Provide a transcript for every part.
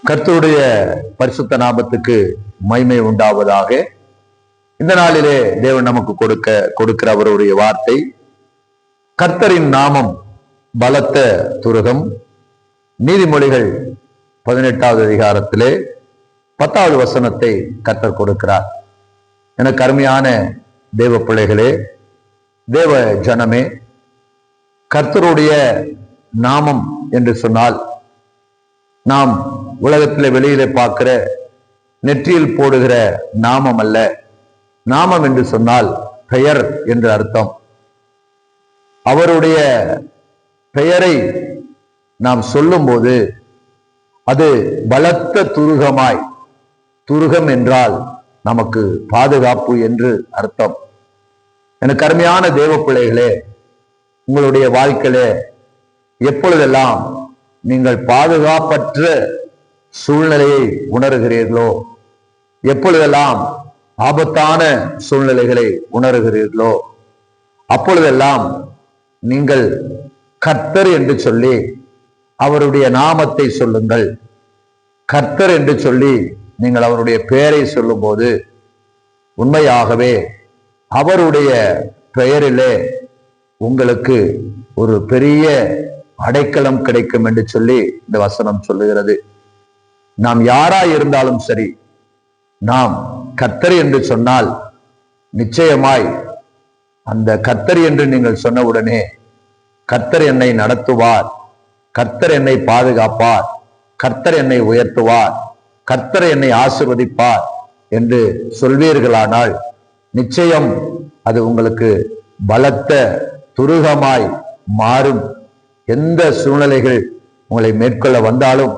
கர்த்தருடைய பரிசுத்த நாமத்துக்கு மகிமை உண்டாவதாக. இந்த நாளிலே தேவன் நமக்கு கொடுக்கிற அவருடைய வார்த்தை, கர்த்தரின் நாமம் பலத்த துருகம். நீதிமொழிகள் 18வது அதிகாரத்திலே 10வது வசனத்தை கர்த்தர் கொடுக்கிறார். எனக்கு அருமையான தேவ பிள்ளைகளே, தேவ ஜனமே, கர்த்தருடைய நாமம் என்று சொன்னால் நாம் உலகத்தில் வெளியிலே பார்க்கிற நெற்றியில் போடுகிற நாமம் அல்ல. நாமம் என்று சொன்னால் பெயர் என்று அர்த்தம். அவருடைய பெயரை நாம் சொல்லும் போது அது பலத்த துருகமாய், துருகம் என்றால் நமக்கு பாதுகாப்பு என்று அர்த்தம். எனக்கு அருமையான தேவ பிள்ளைகளே, உங்களுடைய வாழ்க்கையிலே எப்பொழுதெல்லாம் நீங்கள் பாதுகாப்பற்ற சூழ்நிலையை உணர்கிறீர்களோ, எப்பொழுதெல்லாம் ஆபத்தான சூழ்நிலைகளை உணர்கிறீர்களோ, அப்பொழுதெல்லாம் நீங்கள் கர்த்தர் என்று சொல்லி அவருடைய நாமத்தை சொல்லுங்கள். கர்த்தர் என்று சொல்லி நீங்கள் அவருடைய பெயரை சொல்லும் போது உண்மையாகவே அவருடைய பெயரிலே உங்களுக்கு ஒரு பெரிய அடைக்கலம் கிடைக்கும் என்று சொல்லி இந்த வசனம் சொல்லுகிறது. நாம் யாராய் இருந்தாலும் சரி, நாம் கர்த்தர் என்று சொன்னால் நிச்சயமாய் அந்த கர்த்தர் என்று நீங்கள் சொன்னவுடனே கர்த்தர் என்னை நடத்துவார், கர்த்தர் என்னை பாதுகாப்பார், கர்த்தர் என்னை உயர்த்துவார், கர்த்தர் என்னை ஆசீர்வதிப்பார் என்று சொல்வீர்களானால் நிச்சயம் அது உங்களுக்கு பலத்த துருகமாய் மாறும். எந்த சூழ்நிலைகள் உங்களை மேற்கொள்ள வந்தாலும்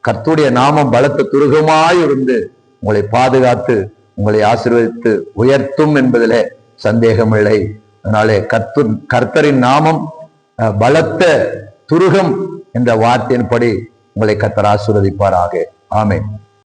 கர்த்தருடைய நாமம் பலத்த துருகமாய் இருந்து உங்களை பாதுகாத்து உங்களை ஆசீர்வதித்து உயர்த்தும் என்பதிலே சந்தேகமில்லை. அதனாலே கர்த்தரின் நாமம் பலத்த துருகம் என்ற வார்த்தையின்படி உங்களை கர்த்தர் ஆசீர்வதிப்பாராக. ஆமென்.